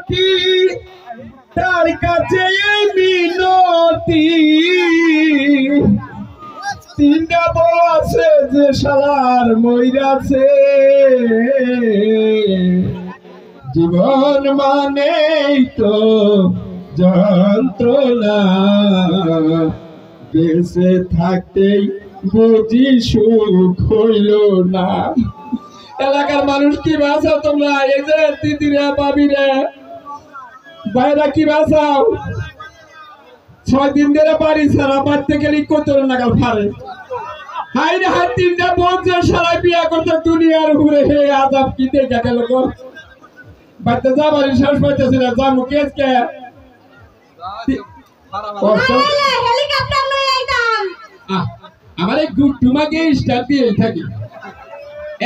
কি তার কাছে এই মিনতি তিনটা বউ আছে যে শালার মইরাছে জীবন মানেই তো যন্ত্রণা বেঁচে থাকতেই বুঝি সুখ হইল না। এলাকার মানুষ কি বাঁচাও তোমরা? এই যে দিদিরা বাবিরা বাইরা কি বাঁচাও? 6 দিন ধরে বাড়ি ছাড়া বাড়তে গেলে কত নাগাল ফারে। হাই রে হাই, 3টা বছর সারা বিয়া করতে দুনিয়ার ঘুরে হে আজাব কি দেখা গেল গো। বাড়তে যাবারই শেষ পাইতেছি না, যাবো কেসকে আমার এই গুট্টুমাকে স্টার দিয়ে থাকি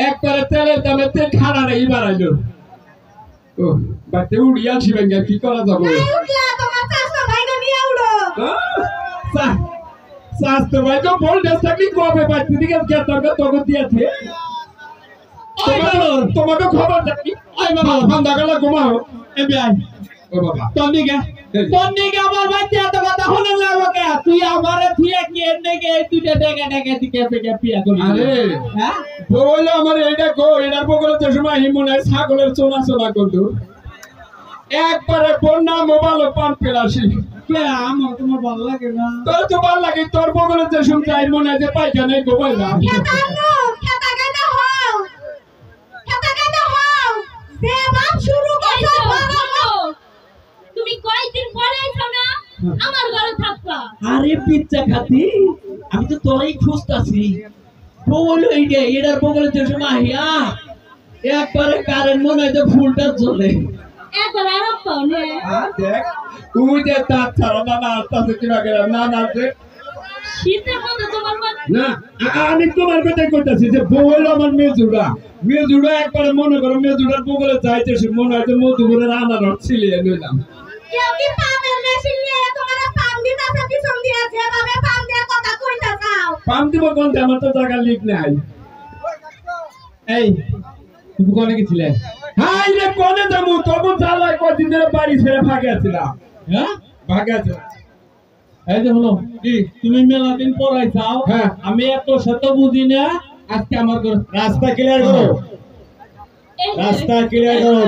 একবারে তেলের দামে তেল খানা নেই বাড়াইলো। ও বাড়তে উড়িয়ে আসি ব্যাঙ্গা কি করা যাবো? স্বাস্থ্য ভাই তো ভোল্টেজ থাকলে কবে বাড়তে দিকে তখন দিয়েছে তোমাকে খবর দেখি ঠান্ডা গেলে ঘুমাও আমার বাচ্চা এত কথা হলেন লাগবো কে? তুই আমারে থিয়ে কে নেগে দুইটা ডেকে ডেকে দিকে পেকে পিয়া করি। আরে হ্যাঁ বলে আমার এইটা গো এটার বগলে তো সময় হিমনে ছাগলের চোনা চোনা করতো একবারে বন্যা মোবাইল পান পেলাসি। আমার তোমার ভালো লাগে না? তোর তো ভালো লাগে, তোর বগলে যে শুনতে মনে হয় যে পাইখানে গোবাই না। আরে পিজ্জা খাতি আমি তো তোরাই খুঁজতাছি। বগল এইটা এটার বগলে যে সময় আহিয়া একবারে কারেন্ট মনে হয় যে ফুলটা জ্বলে একবার আরাম পাও না। দেখ তুই যে তার ছাড়া না না আসতে কিনা গেলাম না না শীতের মধ্যে তোমার না আমি তোমার কথাই কইতাছি যে বগল আমার মেজুড়া একবারে মনে করো মেজুড়ার বগলে যাইতেছে মনে হয় যে মধুপুরের আনারস ছিলিয়ে নিলাম। কেউ কি পামের মেশিন নিয়ে তোমার পাম দিতাছে পিছন দিয়ে যেভাবে পাম দিয়ে কথা কইতা যাও? পাম দিব কোন আমার তো জায়গা লিক নাই। এই তুমি কোনে গেছিলে? হাই রে কোনে যামু? তখন জ্বালায় কদিন ধরে বাড়ি ছেড়ে ভাগে আছিলাম। হ্যাঁ ভাগে আছিলাম। এই যে হলো কি তুমি মেলা দিন পড়াই যাও। হ্যাঁ আমি এত শত বুঝি না। আজকে আমার রাস্তা ক্লিয়ার করো, রাস্তা ক্লিয়ার করো।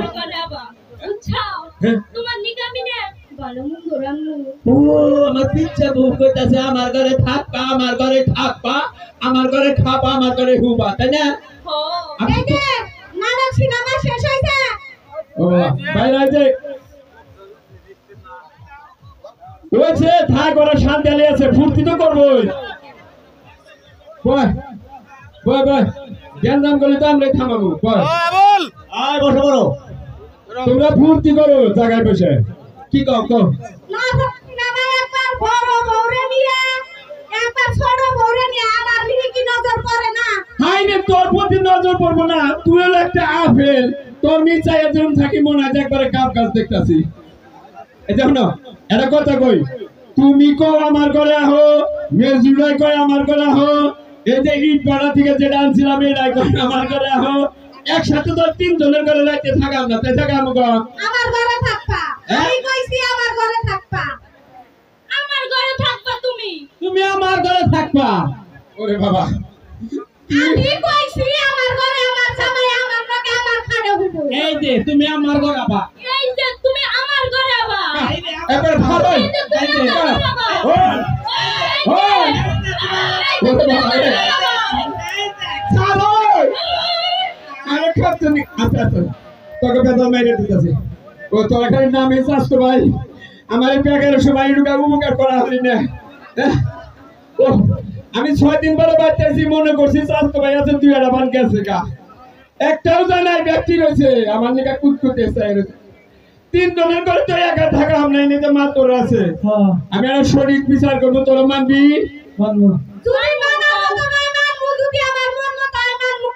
তোমার নিকামি না ভালো মন্দ রান্নু। ও আমার পিচ্চা বউ কইতাছে আমার ঘরে থাকবা, আমার ঘরে থাকবা, আমার ঘরে খাবা, আমার ঘরে হুবা, তাই না? এই যে নাটক সিনেমা শেষ হইছে। ও বাইরে আছে ওইছে থাক ওরা শান্তি আছে ফুর্তি তো করবই। বয় বয় বয় জ্ঞানদাম করলে তো আমরা থামাবো। বল আয় বসে বড় তোমরা ফুর্তি করো জায়গায় বসে। কি কও কও? না সিনেমা একবার বড় বউরে নিয়ে একবার ছোট বউরে নিয়ে আমার দিকে কি নজর পড়ে না? হাই রে তোর প্রতি নজর পড়বো না? তুই হলো একটা আপেল, তোর নিচায় এরকম থাকি মনে হয় একবারে কাপ গাছ দেখতাছি। এই দেখো না এটা কথা কই, তুমি কও আমার ঘরে আহো, মেজুড়াই কয় আমার ঘরে আহো, এই যে ইট পাড়া থেকে যেটা আনছিলাম এটাই কয় আমার ঘরে আহো। একসাথে তো 3 জনের ঘরে রাইতে থাকাম না, তাই থাকা আমাকে আমার ঘরে থাকবা। আমি কইছি আমার ঘরে থাকবা, আমার ঘরে থাকবা তুমি, তুমি আমার ঘরে থাকবা। ওরে বাবা আমি কইছি আমার ঘরে আমার জামাই আমার লোকে আমার খাড়ে হইবো। এই যে তুমি আমার ঘরে আবা, এই যে তুমি আমার ঘরে আবা। এবার ভালো এই যে ওই ওই ওরে বাবা ছাড়ো আরে খাচ্ছনি। আচ্ছা আচ্ছা তোকে বেদা মেরে দিতেছে। ও তোর খালি নামে চাচ্ছো ভাই, আমার ব্যাগের সবাই উপকার করা হয়নি না। ও আমি 6 দিন পরে বাচ্চাছি মনে করছি চাচ্ছো ভাই আছে 2 বান গেছে গা, একটাও জানাই ব্যক্তি রয়েছে আমার নিকা কুতকুতে চাই রয়েছে। 3 জনের করে তো একা থাকা আমরা নিতে মা তোর আছে। আমি আর শরীর বিচার করবো, তোরা মানবি? মানবো। তুই মানাবো তোমায় মানবো যদি আমার মন মতো মানবো।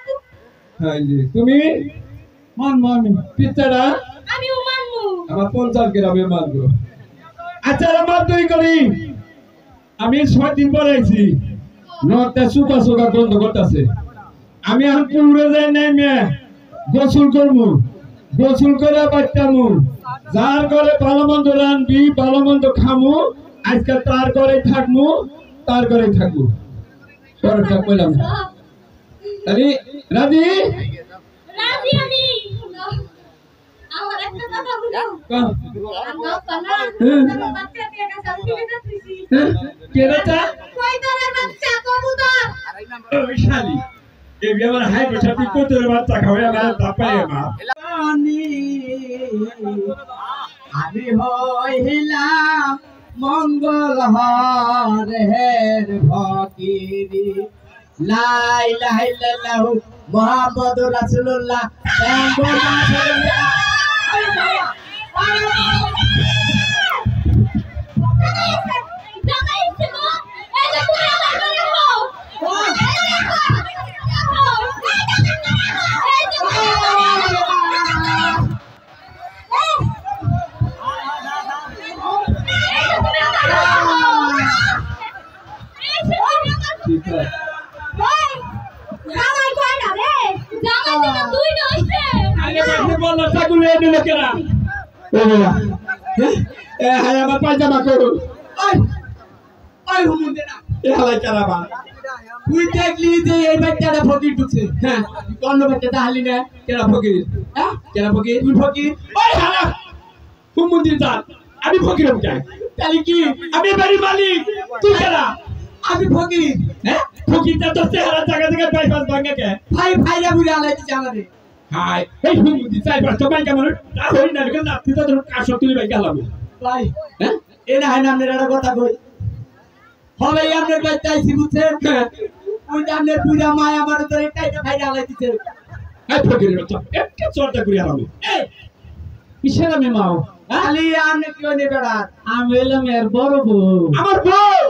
হ্যাঁ জি তুমি মানবো। আমি পিচ্চারা আমিও মানবো, আমার 50 গ্রামে মানবো। আচ্ছা আমার তুই করি আমি 6 দিন পরে আইছি, নটা সুকা সুকা বন্ধ করতেছে। আমি এখন পুরে যাই নাই মেয়ে গোসল করবো, গোসল করে বাচ্চামু যার ঘরে ভালো মন্দ রানবি ভালো মন্দ খামু আজকে তার ঘরে থাকমু তার ঘরে থাকবো পরেরটা কইলাম তাহলে রাজি রাজি আমি আমার একটা কথা বলো আমরা পালা বাচ্চা কে কাছে দিলে না তুই কে বাচ্চা কই ধরনের বাচ্চা কবুতর ওই শালি এই আমার হাই বসা তুই কতরে বাচ্চা খাওয়া আমার তাপায় মা আমি হইলাম মঙ্গল হরের ফকিরি লা ইলাহা ইল্লাল্লাহু মুহাম্মাদুর রাসূলুল্লাহ আমার পায়জামা করো হালাই চালাবা তুই দেখলি যে এই বাচ্চাটা ফকির ঢুকছে হ্যাঁ অন্য বাচ্চাটা হালি না কেনা ফকির হ্যাঁ কেনা ফকির তুই ফকির ওই হালা কোন মন্দির যান আমি ফকির হব যাই তাহলে কি আমি বাড়ি মালিক তুই কেনা আমি ফকির হ্যাঁ ফকিরটা তো চেহারা জায়গা জায়গায় বাইপাস ভাঙে কে ভাই ভাইরা বুড়ি আলাইতে জানারে হাই এই কোন মন্দির চাই পাঁচ টাকা কেমন তা হই না কেন তুই তো কাশ তুলি ভাই গেলাম ভাই হ্যাঁ এ না হয় না আপনার একটা কথা কই হবে আপনার বাচ্চা আইছি বুঝছেন ওই যে আপনার বুড়া মায় আমার তোর টাইটা ভাইরা আলাইতেছে এই ফকিরের বাচ্চা একটা চর্চা করি হারাবো এই কিসের আমি মাও খালি আপনি কি হইনে বেড়া আমি এলাম এর বড় বউ আমার বউ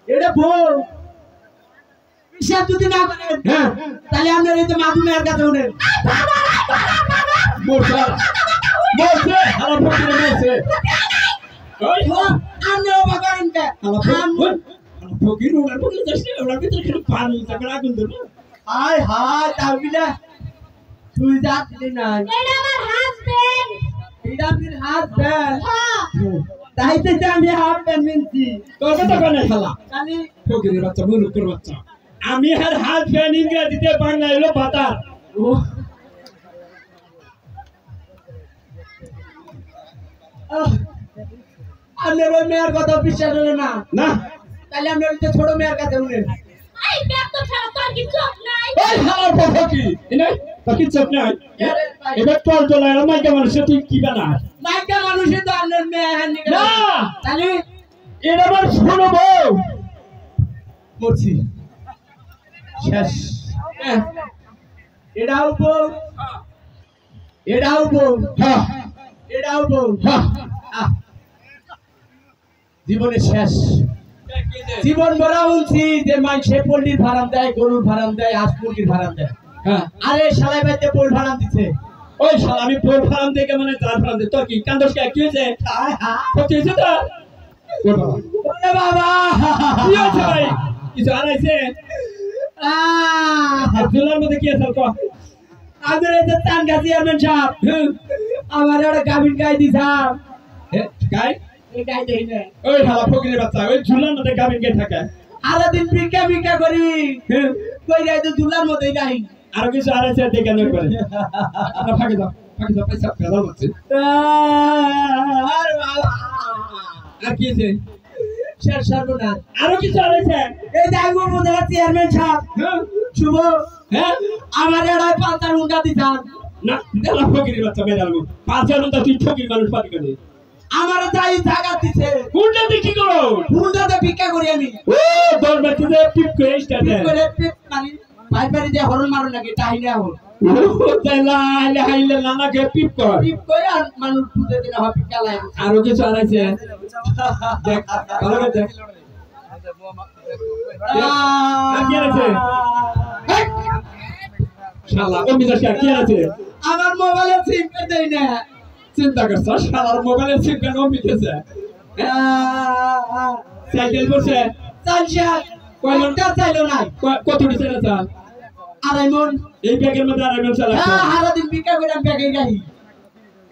এটা বউ হিসাব যদি না করেন হ্যাঁ তাহলে আপনার এই যে মাধুমের কাছে উঠেন মোরছে মোরছে হালা ফকির মোরছে ওই আপনি অবাক করেন কে ফকির ওনার ফকির যাচ্ছে ওনার ভিতরে খেলে পানি তাকে আগুন দেবো হায় হায় তাহলে তুই যাচ্ছিলি না এটা আমার হাজবেন্ড এটা আপনার হাজবেন্ড হ্যাঁ তাইতে যে আমি হাজবেন্ড মিনছি তোর কথা কেন খালা খালি ফকিরের বাচ্চা মুলুকের বাচ্চা আমি আর হাজবেন্ড ইংরেজিতে বাংলা এলো পাতা ও আপনার ওই মেয়ের কথা বিশ্বাস হলো না না তাহলে আপনার ওই যে ছোট মেয়ের কাছে উঠেন এই ব্যাগ তো ছাড়া তোর কি চোখ নাই ওই হালার ফকির এনে বাকি চোখ নাই এবার তোর চলে এলো মাইকা মানুষে তুই কি বানাস মাইকা মানুষই তো আপনার মেয়ে হ্যান্ডি না তাহলে এটা আমার শোনো বউ মরছি শেষ এটাও বউ এটাও বউ হ্যাঁ এটাও বউ হ্যাঁ জীবনে শেষ জীবন ভরা বলছি যে মানুষে পোল্ট্রির ফার্ম দেয় গরুর ফার্ম দেয় হাঁস মুরগির ফার্ম দেয় হ্যাঁ আরে শালাই বাইতে পোল ফার্ম দিচ্ছে ওই শালা আমি পোল ফার্ম থেকে মানে তার ফার্ম দিয়ে তোর কি কান্দস কি হয়েছে ক্ষতি হয়েছে তো ওরে বাবা কি হয়েছে ভাই কিছু আনাইছে জুলার মধ্যে কি আছে কো আমাদের এই যে তান গাছি চেয়ারম্যান সাহেব আমার একটা গাভিন গাই দিছাম গাই এই গাই দেই না ওই শালা ফকিরের বাচ্চা ওই ঝুলার মধ্যে গাবিন কে থাকে সারাদিন ভিক্ষা ভিক্ষা করি কই যাই তো দুলার মতোই যাই আর কিছু আনাইছে দেখে নয় করে ফাঁকে দাও পয়সা ফেলা হচ্ছে আর বাবা আর কি আছে শের সর্বনাশ আরো কিছু আনাইছে এই দেখো মোদের চেয়ারম্যান সাহেব শুভ হ্যাঁ আমার এড়াই পাঁচটা উন্ডা দিছাম না দেলা ফকিরের বাচ্চা বেরালবো পাঁচ জন তুই ফকির মানুষ পাতি করে আমার তাই জায়গা দিছে কোনটা কি করো উন্ডাতে ভিক্ষা করি আমি ও দর বাচ্চাদের পিপ করে স্টার্ট পিপ করে পিপ মারি ভাই পারি যে হরন মারো নাকি তাই না হল ও দেলা ইলাহা নানা কে পিপ কর পিপ করে আর মানুষ পুজো দিন হবে ভিক্ষা লাই আরো কিছু আনাইছে দেখ ভালো করে দেখ কি আছে শালা ও মিজাজ কি আছে আমার মোবাইলে সিম কার্ড দেই না চিন্তা করছ শালার মোবাইলের সিম কেন মিটেছে সাইকেল করছে চালশা কয়টা চাইলো না কত দিছে না স্যার আড়াই মন এই ব্যাগের মধ্যে আড়াই মন চালা হ্যাঁ সারাদিন ভিক্ষা করে আমি ব্যাগে যাই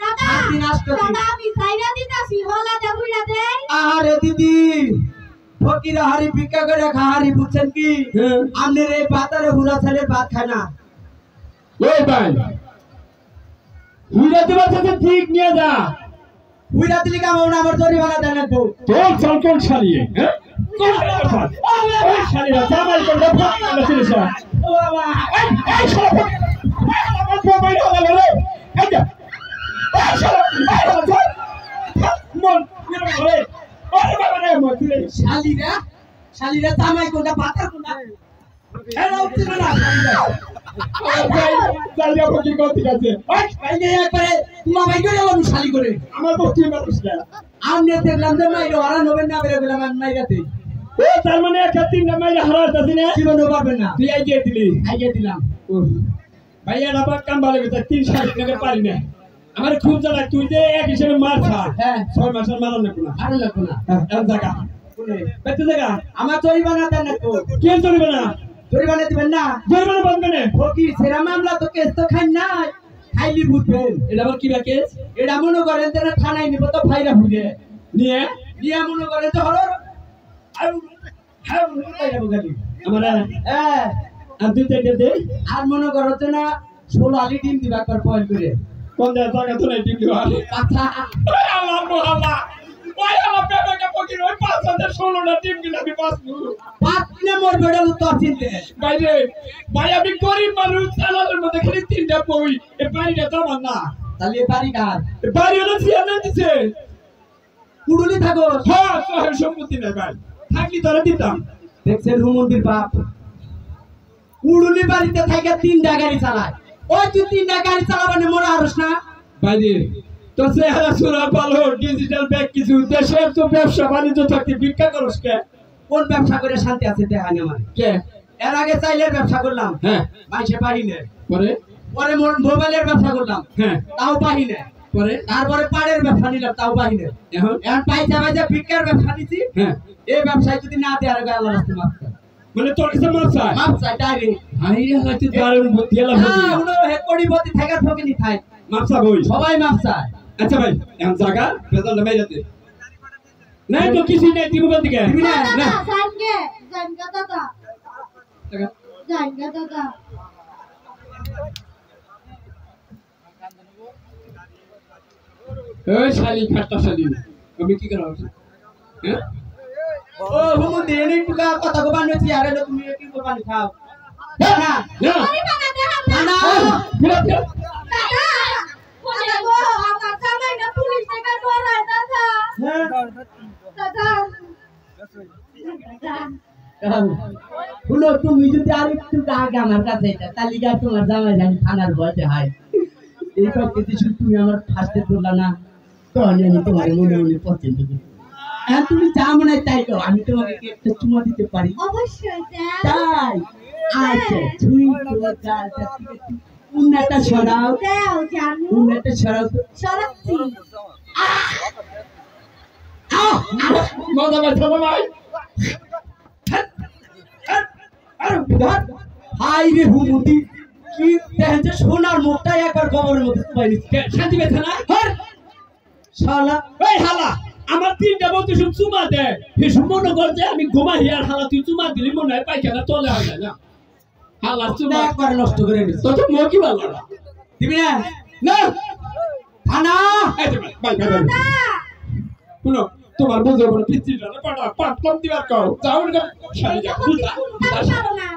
দাদা 7 দিন 8 দিন দাদা আমি সাইরা দিতাছি হলা দে বুইরা দে আরে দিদি ফকির হারি ভিক্ষা করে খাহারি বুঝছেন কি হ্যাঁ। আমনের এই বাতারে হুরা ছেলের ভাত খায় না ওই ভাই হুইরা দিবার সাথে ঠিক নিয়ে যা হুইরা দিলি কামাও না আমার জরিমানা দেন লাগবো তোর চলকন শালিয়ে হ্যাঁ কোন কথা ওই শালিরা জামাই করে ফাঁকা ছিলিস ও বাবা এই শালা আমার মোবাইল হলো রে এই যা এই শালা মন রে ওরে বাবা রে মন তুই শালিরা জামাই কোনটা পাতার কোনটা এরা উঠছে না শালিয়া বকি করতে গেছে ভাই নে একবারে মামাই করে আমি শালি করে আমার বকি মানুষ না আমনে দেখলাম যে মাইরো হারা নবেন না বেরে গেলাম আমি মাইরাতে ও তার মানে একটা তিন মাইলে হারাতাছি না জীবনও পারবেন না তুই আইডিয়া দিলি আইগে দিলাম ভাইয়া রাবার কাম ভালো গেছে 3 টাকা পারি না আমার খুব জ্বালা তুই যে এক হিসেবে মার খা হ্যাঁ 6 মাসের মারা না কোনা আরো লাগবো না এক জায়গা শুনে বেতে জায়গা আমার জরিমানা দেন লাগবো কে চলবে না জরিমানা দিবেন না জরিমানা বাঁধবে না ফকির সেরা মামলা তো কেস তো খাই না খাইলি বুঝবেন এটা আবার কি কেস এটা মনে করেন যে থানায় নিব তো ফাইরা বুঝে নিয়ে নিয়ে মনে করেন যে হলো আমার হ্যাঁ আর দুই চারটে দে আর মনে করো যে না 16 আলি ডিম দিবা একবার পয়েন্ট করে কোন জায়গা তো নাই টিম দিবা কথা আল্লাহ মোহাম্মদ ওই আমার বেটাকে পকির ওই 516টা টিম দিলা আমি পাস পাঁচ দিনে মোর বেড়াল তো চিনতে বাইরে ভাই আমি গরিব মানুষ সালাদের মধ্যে খালি 3টা বই এ বাড়িটা তো আমার না তাহলে বাড়ি কার এ বাড়ি হলো চেয়ারম্যান দিছে কুড়ুলি থাকো হ্যাঁ সহের সম্পত্তি নাই ভাই থাকলি তোরা দিতাম দেখছেন হুমন্দির বাপ কুড়ুলি বাড়িতে থাকে 3টা গাড়ি চালায় ওই তুই 3টা গাড়ি চালাবানে মোরা আরস না বাইরে তো চেহারা সুরা ভালো ডিজিটাল ব্যাগ কিছু দেশের তো ব্যবসা বাণিজ্য থাকতে ভিক্ষা করস কে কোন ব্যবসা করে শান্তি আছে দেখানি আমার কে এর আগে চাইলের ব্যবসা করলাম হ্যাঁ মাইসে পারি না পরে পরে মোবাইলের ব্যবসা করলাম হ্যাঁ তাও পারি না পরে তারপরে পাড়ের ব্যবসা নিলাম তাও পারি না এখন এখন পাইসা ভিক্ষার ব্যবসা নিছি হ্যাঁ এই ব্যবসায় যদি না দেওয়ার আগে আল্লাহ রাস্তা মাফ করে মানে তোর কাছে মাপ চাই মাফ চাই ডাইরেক্ট হাই হাতে দারুণ বুদ্ধি এলা বুদ্ধি না উনো হে কোটিপতি থাকার ফকিনি থাই মাপ চা বই সবাই মাফ চায় আচ্ছা ভাই এখন জায়গা বেজাল নাই যাতে নাই তো কিছু নাই দিব বলতে কে দিবি না না জানগে দাদা জায়গা জানগে দাদা ওই শালি খাট্টা শালি আমি কি করা উচিত হ্যাঁ ও হুমুন্দি এনে টুকা কথা গোবান হইছি আরে তুমি কি গোবান খাও না না জরিমানা দে না ফিরা ফিরা দাদা দাদা গো আমার জামাই না পুলিশ থেকে ধরায় দাদা দাদা শুনো তুমি যদি আর একটু আগে আমার কাছে এটা তালিকা তোমার জামাই জানি থানার ভয়তে হয় এই পক্ষে শুধু তুমি আমার ফার্স্টে ধরলা না তখন আমি তোমার মনে মনে পছন্দ করি হ্যাঁ তুমি যা মনে হয় তাই করো আমি তোমাকে কি একটা চুমা দিতে পারি অবশ্যই দেন তাই আচ্ছা তুই তোমার গালটা থেকে উন্নাটা ছড়াও দেও জানু উন্নাটা ছড়াও সরাচ্ছি মজা পাইছো না ভাই হাই রে হুমুন্দি কি দেখেন যে সোনার মুখটা একবার কবরের মধ্যে তুই নিচ্ছে শান্তি পেছ না হর শালা এই হালা আমার 3টা বলতে শুন চুমা দে হেসু মনে কর যে আমি ঘুমা হিয়ার হালা তুই চুমা দিলি মনে হয় পাইখানা তলে হয় না হালা চুমা একবার নষ্ট করে নিচ্ছে তো তো মকি ভালো না দিবি না না থানা এই যে ভাই শুনো তোমার বুঝে বড় পিছিটা না পাটা পাটলাম দিবার কও যাও না শালি যা বুঝা না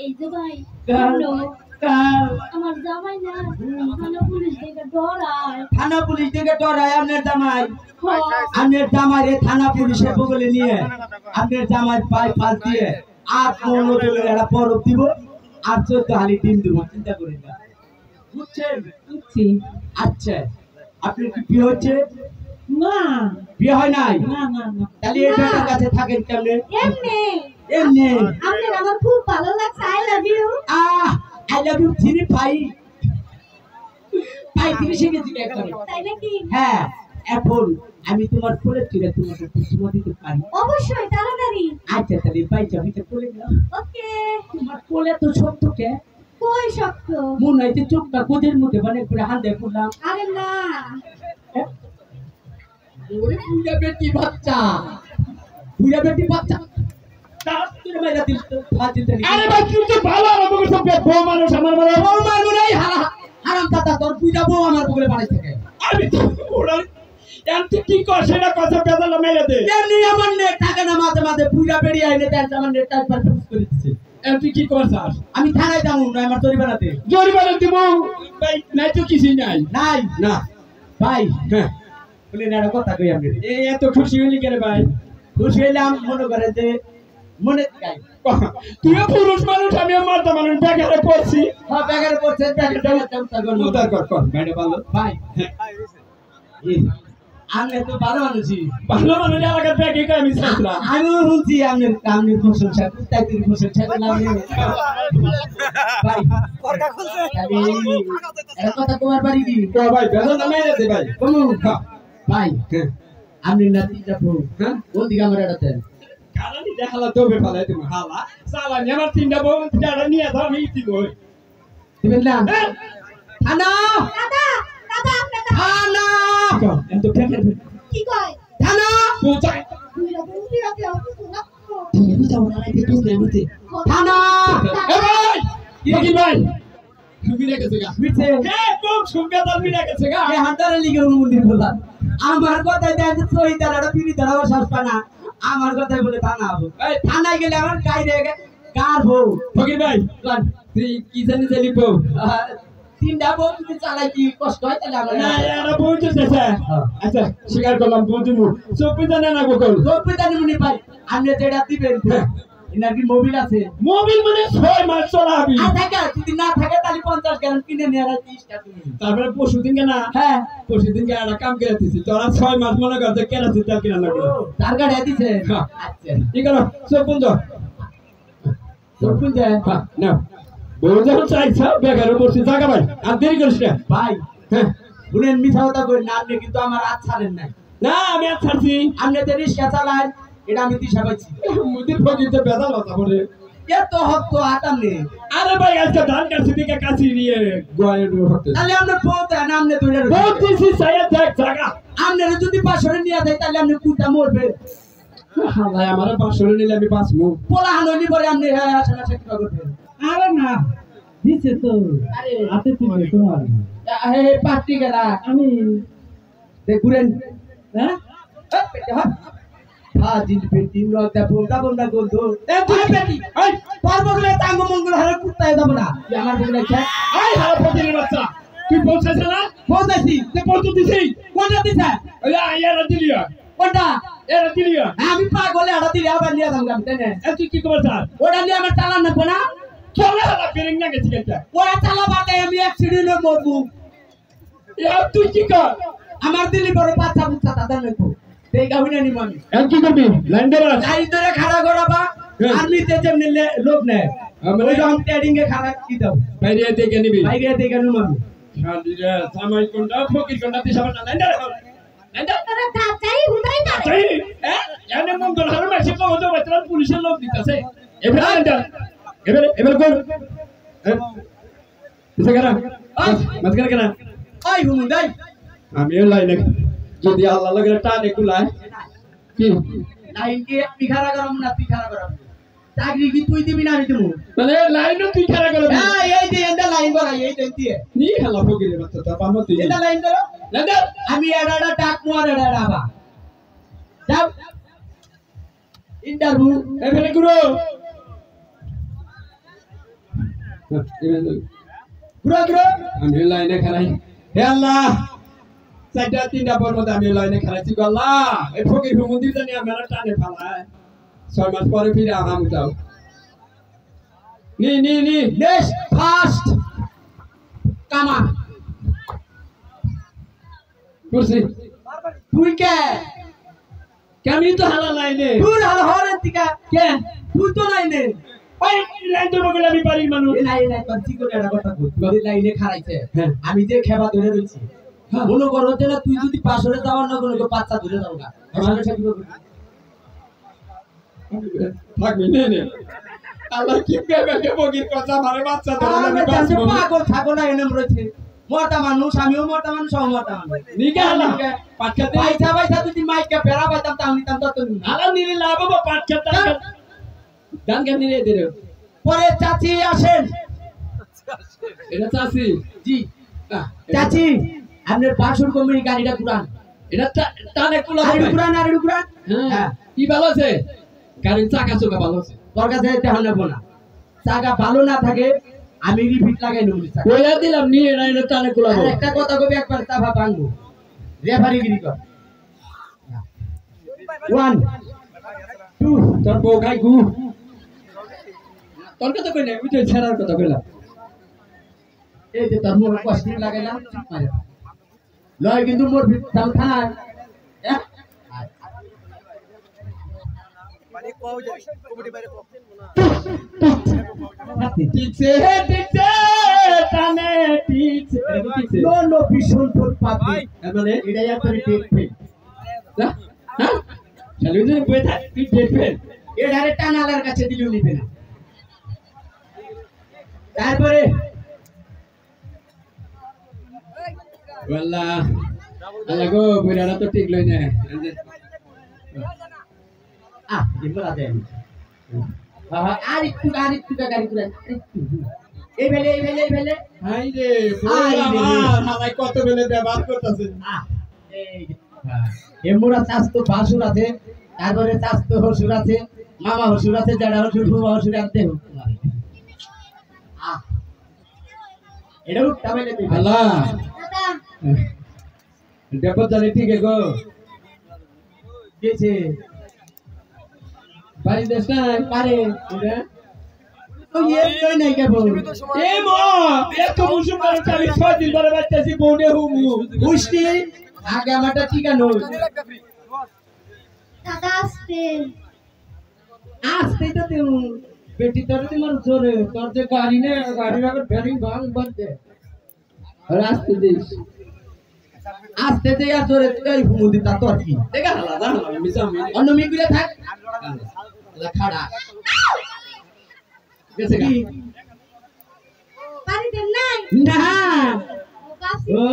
এই যে ভাই কাল আমার জামাই না থানা পুলিশ থেকে ধরায় থানা পুলিশ থেকে ডরায় আপনার জামাই হ্যাঁ আপনার জামাইরে থানা পুলিশের বগলে নিয়ে আপনার জামাই পাই ফাঁস দিয়ে আর পনেরো দলের একটা পরব দিব আর 14 হালি ডিম দিব চিন্তা করেন না বুঝছেন বুঝছি আচ্ছা আপনার কি বিয়ে হচ্ছে না বিয়ে হয় নাই না না না তাহলে এই বেটার কাছে থাকেন কেমনে এমনি এমনি আপনার আমার খুব ভালো লাগছে I love you I love you three ফাই ফাই থেকে শিখেছি একবারে তাই নাকি হ্যাঁ এখন আমি তোমার কোলে তুলে তোমাকে চুমা দিতে পারি অবশ্যই তাড়াতাড়ি আচ্ছা তাহলে বাইচা ভিতরে কোলে গেলাম ওকে তোমার কোলে তো ছোট্ট কে কই শক্ত মনে হইতে চোখটা কোদের মুখে মানে করে হাতে করলাম আরে না ওরে বুইয়া বেটি বাচ্চা বুইয়া বেটি বাচ্চা তার তুই মেরা দিল ফাজিল দেনি আরে ভাই তুই তো ভালো আমাকে সব বউ মানুষ আমার বড় বউ মারবো নাই হারাম দাদা তোর বুইয়া বউ আমার বুকে বাড়ি থেকে আমি তো ওরা এমনি কি কর সেটা কথা বেদলা মেরে দে এমনি আমার নেট থাকে না মাঝে মাঝে বুইয়া বেড়ি আইলে তার আমার নেট টাইপার ফিক্স করে দিছে এমনি কি করছাস আমি থানায় যাবো না আমার জরিমানাতে জরিমানা দিব ভাই নাই তো কিছুই নাই নাই না ভাই হ্যাঁ বলে না কথা কই আমি এই এত খুশি হইলি কেন ভাই খুশি হইলাম মনে করে যে মনে গাই তুইও পুরুষ মানুষ আমিও মার্দা মানুষ বেকারে পড়ছি হ্যাঁ ব্যাগারে পড়ছে ব্যাগারে উদ্ধার কর ম্যাডাম ভালো ভাই আমি তো ভালো মানুষই ভালো মানুষ এলাকার ব্যাগে কই আমি চাইছিলাম আমিও শুনছি আপনি প্রশংসা তাই তুমি প্রশংসা করলাম ভাই আমি একটা কথা তোমার বাড়ি দিই তো ভাই বেদলা মেরে দে ভাই কমু ভাই আপনি না তিনটা ফোন হ্যাঁ কোন দিকে আমার এটাতে কারণই দেখালা তবে ফেলাই তুমি হালা সালা আমার তিনটা বউ যারা নিয়ে দাও আমি দিব দিবেন না থানা দাদা দাদা আপনি থানা এত ফেকে কি কয় থানা পৌঁছায় বুইরা বুইরা কে অত না তুমি বুঝাও না এই তো নেমতে থানা এ ভাই কি ভাই তুমি রেখেছে গা মিছে হে বউ সুগা দামি রেখেছে গা এই হান্টারে লিগের মন্দির বলা আমার কথাই দেন সহি দাঁড়াটা পিড়ি দাঁড়াবো শাসপা না আমার কথাই বলে থানা হবো এই থানায় গেলে আমার গায়ে রেগে কার বউ ফকির ভাই তুই কি জানি জানি বউ তিনটা বউ যদি চালাই কি কষ্ট হয় তাহলে আমার না এরা বউ তো চাচা আচ্ছা স্বীকার করলাম বউ দিব চব্বি জানে না গোকল সভ্যতা নিমনি পাই আপনি যেটা দিবেন এনার কি মোবিল আছে মোবিল মানে 6 মাস চলাবি আর থাকে যদি না থাকে তাহলে 50 গ্রাম কিনে নিয়ে আর 30 টা তুমি তারপরে পরশু দিন না হ্যাঁ পরশু দিন একটা কাম করে দিছি তোরা 6 মাস মনে করতে কেনা দিতে কিনা লাগলো তার গাড়ি দিছে হ্যাঁ। আচ্ছা কি করো সব বন্ধ সবুজ যায় হ্যাঁ না বউ যখন চাইছা বেকারে বসে জায়গা ভাই আর দেরি করিস না ভাই হ্যাঁ শুনেন মিথ্যা কথা কই না আপনি কিন্তু আমার হাত ছাড়েন নাই না আমি আর ছাড়ছি আপনি যে রিক্সা চালান এটা আমি দিশা পাইছি মুদির ফকির তো বেদা লতা বলে এত হক হাত আপনি আরে ভাই আজকে ধান কাটছি দিকে কাছি নিয়ে গোয়ালে ঢুকতে তাহলে আপনার পৌঁছ না আপনি ধরে বহুত দিছি সাইয়া দেখ জায়গা আপনার যদি পাশরে নিয়ে যায় তাহলে আপনি কুটা মরবে ভাই আমার বাসরে নিলে আমি বাঁচবো পোলা হানি পরে আপনি হ্যাঁ আসলে চেষ্টা করবেন আরে না দিছে তো আরে হাতে তুমি তোমার হে পার্টি গেলা আমি দেখুরেন হ্যাঁ ফাজিল পেটি নটা বলটা বলটা গন্ধ এ তুই পেটি এই পারবগলে তাঙ্গ মঙ্গল হারে কুত্তায় যাব না আমার বলে খা এই হারা ফকিরের বাচ্চা তুই পৌঁছাছ না পৌঁছাইছি তে পৌঁছ দিছি কোনটা দিছা ওই আইয়ারা দিলিয়া কোনটা এরা দিলিয়া আমি পাগলে আড়া দিলে আবার নিয়ে যাম গাম তেনে এ তুই কি করছ ওটা নিয়ে আমার চালান না কোনা চলে হারা বেরিং না গেছি কেটা ওরা চালা বাদে আমি অ্যাক্সিডেন্টে মরবো এ তুই কি কর আমার দিলি বড় বাচ্চা বুচ্চা দাদা নেকো এই গাউনে নি মামি এ কি করবি লাইন ধরে রাখ গাড়ি ধরে খাড়া করাবা আর্মিতে যেমনি লোক নেয় আমরা ওই রকম ট্রেডিং এ খাড়া কি দাও বাইরে দেখে নিবি বাইরে থেকে নু মামি শান্তিরে সামাই কোনটা ফকির কোনটা তুই সবার লাইন ধরে লাইন ধরে তোরা দাঁতাই হুদাই না তাই এনে মঙ্গল হারে মাসে কত বেতন পুলিশের লোক দিতেছে এবারে লাইন ধর এবারে কর কিসে করা মাঝখানে কেনা ওই হুমুদাই আমিও লাইনে যদি আল্লাহ লাগে টানে কুলায় কি লাইন কি পিখারা গরম না পিখারা গরম চাকরি কি তুই দিবি না আমি দেবো মানে লাইনও তুই খেলা করে হ্যাঁ এই যে এটা লাইন করা এই দেন দিয়ে নি খেলা ফকিরের বাচ্চা তা পামো তুই এটা লাইন করো লাইন ধর আমি এডাডা টাক মোয়ার এডাডা বা যাও ইন্টারভিউ এবারে গুরু গুরু গুরু আমি লাইনে খেলাই হে আল্লাহ চারটা তিনটা পর মধ্যে আমি লাইনে খেলাইছি গো আল্লাহ এই ফকির হুমুন্দির জানি আমার টানে ফেলায় 6 মাস পরে ফিরে আহাম যাও নি নি নি নেক্সট ফার্স্ট কামা কুরসি তুই কে কেমনি তো হালা লাইনে তুই হাল হরেন টিকা কে তুই তো লাইনে ওই লাইন তো বলে আমি বাড়ির মানুষ এই লাইনে করছি করে একটা কথা কই তুই লাইনে খারাইছে হ্যাঁ। আমি যে খেবা ধরে রইছি মনে করো যে না তুই যদি পাশরে যাওয়ার না কোনো বাচ্চা ধরে যাও না আমার সাথে কি করবি থাকবি নে নে আল্লাহ কি বেবে বগির কথা মারে বাচ্চা ধরে আমি বাঁচবো পাগল ছাগল এনে রয়েছে মরতা মানুষ আমিও মরতা মানুষ সব মরতা মানুষ নিকে আল্লাহ পাট খেতে পয়সা পয়সা যদি মাইকে ফেরা পাইতাম তাহলে নিতাম তত আল্লাহ নিলে লাভ হবে পাট খেতে গান গান নিয়ে দে পরে চাচি আসেন এটা চাচি জি চাচি আপনার বাসুর কোম্পানি গাড়িটা পুরান এটা টানে কুলা আর পুরান হ্যাঁ কি ভালো আছে গাড়ির চাকা চোকা ভালো আছে তোর কাছে তেমন নেবো না চাকা ভালো না থাকে আমি রিপিট লাগাই নেবো কইয়া দিলাম নিয়ে না এটা টানে কুলা আর একটা কথা কবি একবার চাপা ভাঙবো রেফারি গিরি কর 1 2 তোর বউ খাই গু তোর কথা কই না বুঝে ছেড়ার কথা কইলা এই যে তোর মোর কষ্ট লাগাইলাম মারে লয় কিন্তু মোর ভিতর থানায় ঠিক সে টানে ঠিক সে নো নো ভীষণ তোর পাবি মানে এটা একবারে টেক ফেল না হ্যাঁ চলো যে বই থাক তুই দেখবে এ ডাইরেক্ট টানালার কাছে দিলেও নিবে না তারপরে ওয়াল্লাহ আল্লাহ গো বইরাটা তো ঠিক লই না দিবলা দেন বাবা আর একটু গাড়ি করে এই বেলে হাই রে আমার হালাই কত বেলে ব্যবহার করতেছে এমুরা চাস্তো বাসুর আছে তারপরে চাস্তো হসুর আছে মামা হসুর আছে জাডা হসুর ফুবা হসুর আনতে হোক এটা উঠটা বেলে আল্লাহ দাদা দেখো জানি ঠিক গো গেছে বাড়ি দেশ না পারে তো এই নাই কেবল এ মা এত মুসুম করে চালি 6 দিন ধরে বাচ্চাছি বউনে হুমু পুষ্টি আগে আমারটা ঠিকানো দাদা আসতে আসতেই তো তুই বেটি তোর তোমার জোরে তোর যে গাড়ি নে গাড়ির আগে ভ্যারিং ভাঙ বানতে রাস্তে দিস আসতে দে আর জোরে তুই হুমু দিতা তোর কি দেখা হালা জানো মিসামি অন্য মিগুলে থাক খাড়া গেছে কি পারি দেন নাই না ও কাছে ও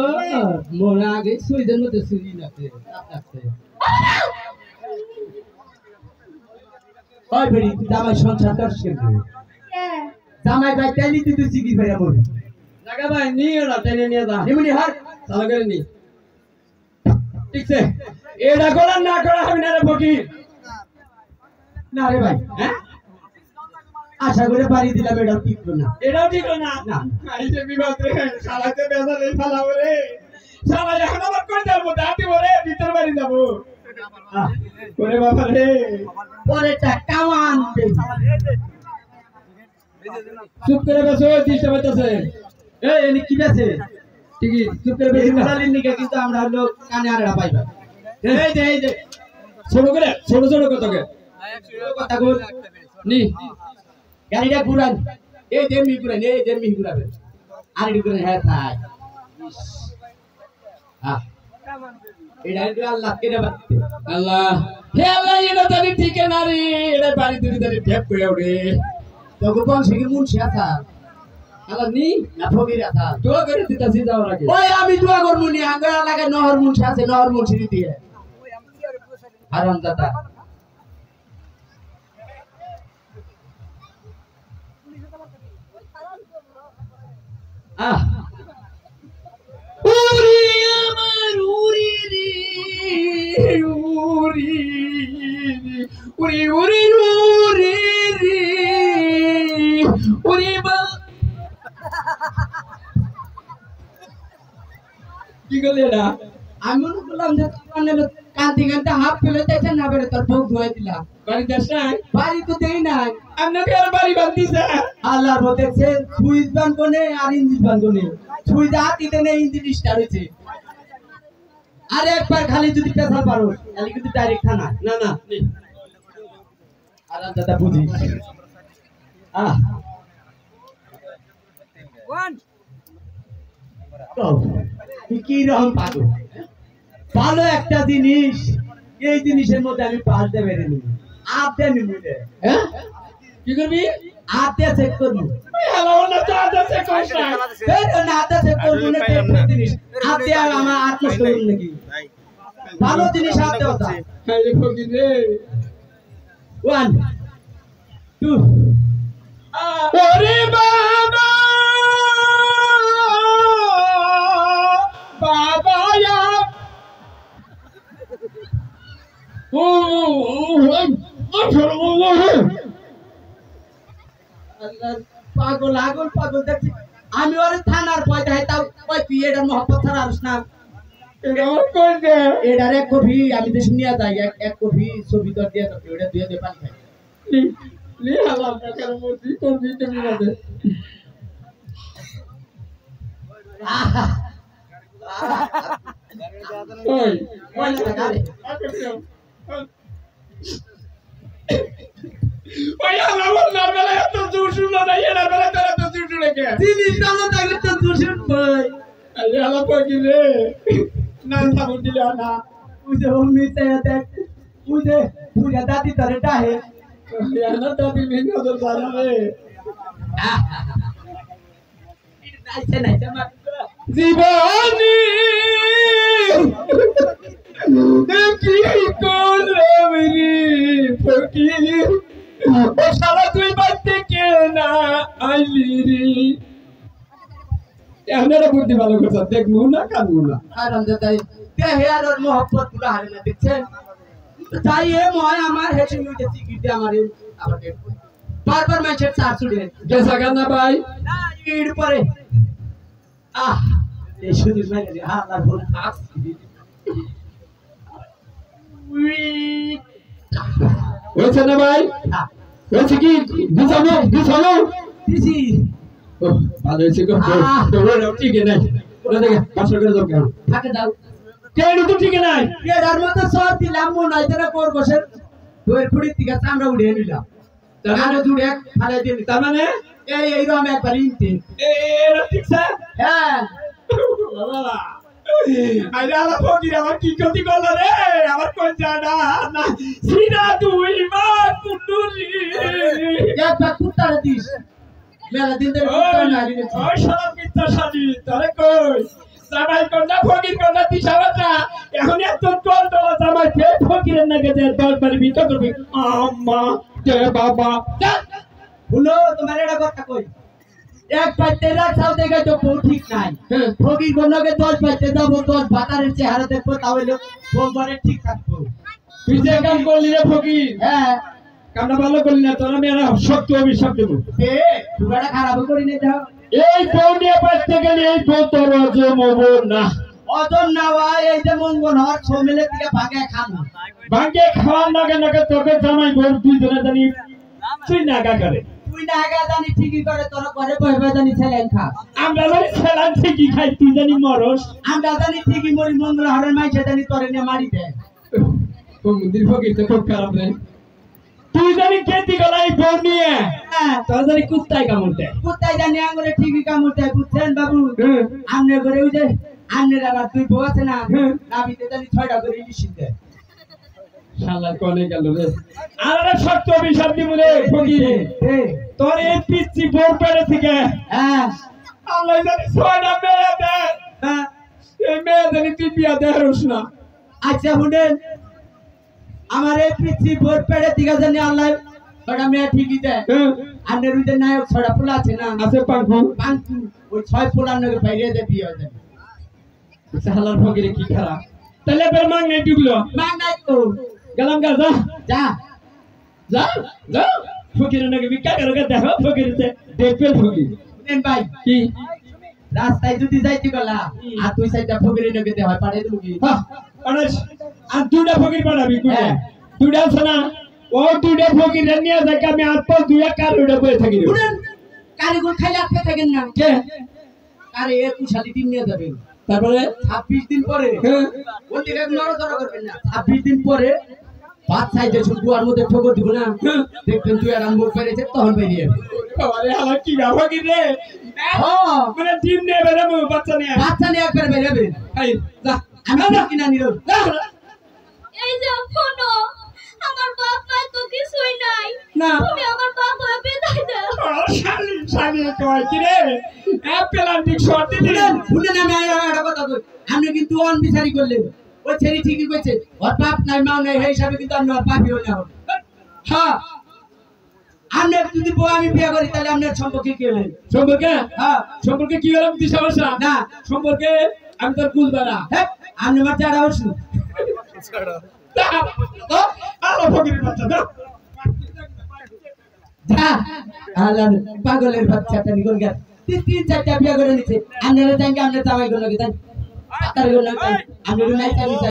মোরা আগে সুইদের মধ্যে সুই নাতে আছে ওই বেরি জামাই সংসার করছিস কেন জামাই ভাই তেলি তুই সিগি ভাইয়া বল লাগা ভাই নিয়ে না টেনে নিয়ে যা নিমনি হাট চালা করে নি ঠিক আছে এটা করা না করা হবে না রে ফকির না রে ভাই হ্যাঁ আশা করে বাড়ি দিলাম এটাও টিকলো না এটাও ঠিক না না আইছে বিবাদ রে সালাতে বেজা রে ফালাও রে সালা এখন আবার কই যাব দাঁতি বলে ভিতর বাড়ি যাব ওরে বাবা রে পরেটা কামান চুপ করে বসো দিশটা বাইতেছে এই এনি কি আছে ঠিকই চুপ করে বসি না বেশি নিকে কিন্তু আমরা লোক কানে আড়া পাইবা এই যে ছোট করে ছোট ছোট কথাকে কথা কই নি গাড়িটা ঘুরান এই যে মি ঘুরান এই যে মি ঘুরাবে আর এডি ঘুরান হ্যাঁ থাক এটা তো আল্লাহ কেটে বাড়তে আল্লাহ হে আল্লাহ এটা জানি ঠিক না রে এটা বাড়ি তুই জানি ঠেপ করে ওরে তোকে কোন থেকে মুনছি আতা আল্লাহ নি না ফকির আতা তো করে দিতাছি যাও রাখে ওই আমি দোয়া করব নি আঙ্গা লাগে নহর মুনছি আছে নহর মুনছি দিয়ে হারাম দাদা উরি আমার উরি রে উরি উরি উরি উরি রে উরি বল কি করলে না আমি মনে করলাম যে তোমার কান্দি কান্দি হাফ ফেলে দিয়েছে না বেড়ে তোর বউ ধুয়ে দিলাম বাড়ি যাস নাই বাড়ি তো দেই নাই আপনাকে আর বাড়ি বান্ধিছে আল্লাহর মধ্যে সে সুইচ বানবো নে আর ইঞ্জিন বানবো নে সুইচ হাতিতে নে ইঞ্জিন স্টার্ট হয়েছে আর একবার খালি যদি পেছাল পারো তাহলে কিন্তু ডাইরেক্ট থানা না না আর দাদা বুঝি তুই কি রকম পাগল ভালো একটা জিনিস এই জিনিসের মধ্যে আমি পাল্টে বেড়ে নিব আপনি নিবি হ্যাঁ কি করবি আতে চেক করব হ্যালো না তো আছে কইছ না এই না আতে চেক করব না জিনিস আতে আমার আত্মস্থ করব নাকি ভালো জিনিস আতে হতা এই যে ফকির রে 1 2 ওরে বাবা বাবা ইয়া ও পাগল আগল পাগল দেখছি আমি ওরে থানার পয়সা হাইতাও কই তুই এটা মোহাম্মদ ছাড়া আরস না এরকম কই দে এটার এক কপি আমি দেশ নিয়ে যাই এক কপি ছবি তোর দিয়ে তো ওটা দিয়ে দে পানি খাই লি হালা কার মতি করবি তুমি বাদে ওই ওই না গালে ওই হালা বলনার বেলা এত জোর শুনলো না এর বেলা তারা তো জোর শুনে কে জিনিস ভালো থাকলে তো দূষণ ভাই আরে হালা ফকির রে না থামু দিলা না বুঝে অমনি চাই দেখ বুঝে বুঝে দাদি তারে ডাহে না তো তুমি নজর জানা রে নাইছে নাইছে মা জীবনী কি করলাম রে ফকির ও শালা তুই বাড়তে কে না আইলি রে এমনের বুদ্ধি ভালো করছ দেখবো না কানবো না আরাম দে তাই দেহে আর ওর মোহব্বত পুরো হারে না দেখছেন তাই এ ময় আমার হেসে নিতে টিকিট আমার আবার বারবার ম্যাচের চার ছুড়ে গেছা গানা ভাই না ইড় পরে এই শুধু মানে আল্লাহ বল আসছি হয়েছে না ভাই হয়েছে কি দিছানো দিছি ভালো হয়েছে গো ঠিক নাই ওরা দেখে পাঁচশো করে দাও কেন থাকে দাও কেন তো ঠিক নাই এর মধ্যে সর দিলাম মনে হয় তোরা কর বসে তোর খুঁড়ির থেকে চামড়া উড়িয়ে নিলাম তাহলে জুড়ে ফালে দিয়ে তার মানে এই রকম একবার ইনতে এরা ঠিক স্যার হ্যাঁ বাবা আরে আলা ফকির আমার কি ক্ষতি করলো রে আমার কোন জানা না সিনা তুই মা কুন্ডুলি একবার কুত্তারে দিস মেলা দিন ধরে কুত্তা না দিলে ওই শালা মিথ্যা শালি তোরে কই জামাই কোনটা ফকির কোনটা দিশাওয়াটা এখন এত কল তোলা জামাই ফে ফকিরের নাকি যে দরবারে ভিতর করবি আম্মা কে বাবা ভুলো তোমার এটা কথা কই এক পাইতে রাখাও দেখে তো বউ ঠিক নাই ফকির কোনকে 10 পাইতে যাবো 10 বাতারের চেহারা দেখবো তাহলে বলবারে ঠিক থাকবো তুই যে কাম করলি রে ফকির হ্যাঁ কামটা ভালো করলি না তোর আমি আর সত্য অভিশাপ দেবো এ দুগাটা খারাপ করি নে যাও এই বউ নিয়ে বাঁচতে গেলে এই বউ তোর জমব না অজন না ভাই এই যে মঙ্গল হর ছমিলে থেকে ভাগে খানো ভাঙ্গে খাওয়ার নাগে নাগে তোকে জামাই বউ দুই জনে জানি তুই নাগা করে তুই না আগা জানি ঠিকই করে তোর ঘরে বইবে জানি ছেলেন খা আমরা জানি ছেলা ঠিকই খাই তুই জানি মরস আমরা জানি ঠিকই মরি মঙ্গল হরের মাইছে জানি তোরে নিয়ে মারি দে ও মন্দির ফকির তো খুব খারাপ রে তুই জানি কেতি গলাই বউ নিয়ে হ্যাঁ তোর জানি কুত্তায় কামড় দেয় কোথায় জানি আঙ্গুরে ঠিকই কামড়তে বুঝছেন বাবু আমনে করে ওই যে আমনের আবার তুই বউ আছে না নাবিতে জানি 6টা করে ইলিশ দে শালা কোনে গেল রে আর একটা সত্য অভিশাপ দিব রে ফকির তোর এই পিচ্চি বউ পেড়ে থেকে হ্যাঁ আল্লাহ জানি 6টা মেয়ে দে হ্যাঁ এই মেয়ে জানি তুই বিয়া দেহরস না আচ্ছা শুনেন আমার এই পিচ্ছি ভোট পেড়ে দিকে জানি আল্লাহ ছটা মেয়ে ঠিকই দেয় আমনের ওই যে নায়ক 6টা পোলা আছে না আছে পাঙ্কু পাঙ্কু ওই 6 পোলার নাকি বাইরে দে বিয়ে হয়ে যাবে শালার ফকিরে কি খারাপ তাহলে বের মাং নাই ডুবলো মান নাই তো গেলাম গা যা যা যা যা ফকিরের নাকি ভিক্ষা করে দেখো ফকিরতে দেখবে ফকির শুনেন ভাই কি রাস্তায় যদি যাইতে গলা আর তুই সাইডটা ফকিরে নাকি দে হয় পাড়ে তুমি হ্যাঁ অনেস আর দুটা ফকির পাঠাবি কোনে হ্যাঁ। দুটা আছে না ও দুটা ফকির নিয়ে যাকে আমি আর পর দুই এক কার উড়ে বসে থাকি রে। শুনেন কারিগর খাইলে আপনি থাকেন না কে আরে 21 দিন নিয়ে যাবেন তারপরে 26 দিন পরে হ্যাঁ ওই দিকে নড়াচড়া করবেন না 26 দিন পরে ভাত সাইডে শুধু আর মধ্যে ঠোকর দিব না দেখবেন তুই আর আম্বুর পেরেছে তখন বেরিয়ে আরে হালা কি গা ফকির রে হ্যাঁ মানে ডিম নিয়ে বেরাবো বাচ্চা নিয়ে বাচ্চা নিয়ে একবার বেরোবেন এই যা আমি না কিনা নিল যা এই যে শোনো আমার বাপ মা তো কিছুই নাই না তুমি আমার বাবা বিদায় দাও কয় কি রে পেলান্টিক শট দিলি শুনেন আমি একটা কথা কই আপনি কিন্তু অন বিচারি করলেন ওই ছেলে ঠিকই কইছে ওর বাপ নাই মা নাই এই হিসাবে কিন্তু আমি ওর বাপই হই না হ্যাঁ আপনি যদি বউ আমি বিয়ে করি তাহলে আপনার সম্পর্কে কি হলেন সম্পর্কে হ্যাঁ সম্পর্কে কি হলাম কি সমস্যা না সম্পর্কে আমি তোর বুঝবা না হ্যাঁ আপনি আমার চারা বসুন আল্লাহ ফকিরের বাচ্চা দাও যা আল্লাহ পাগলের বাচ্চাটা নিকল গেল তিন চারটা বিয়ে করে নিছে আপনারা জানেন আপনার জামাই গুলো কি তাই আপনার গুলো আপনার নাই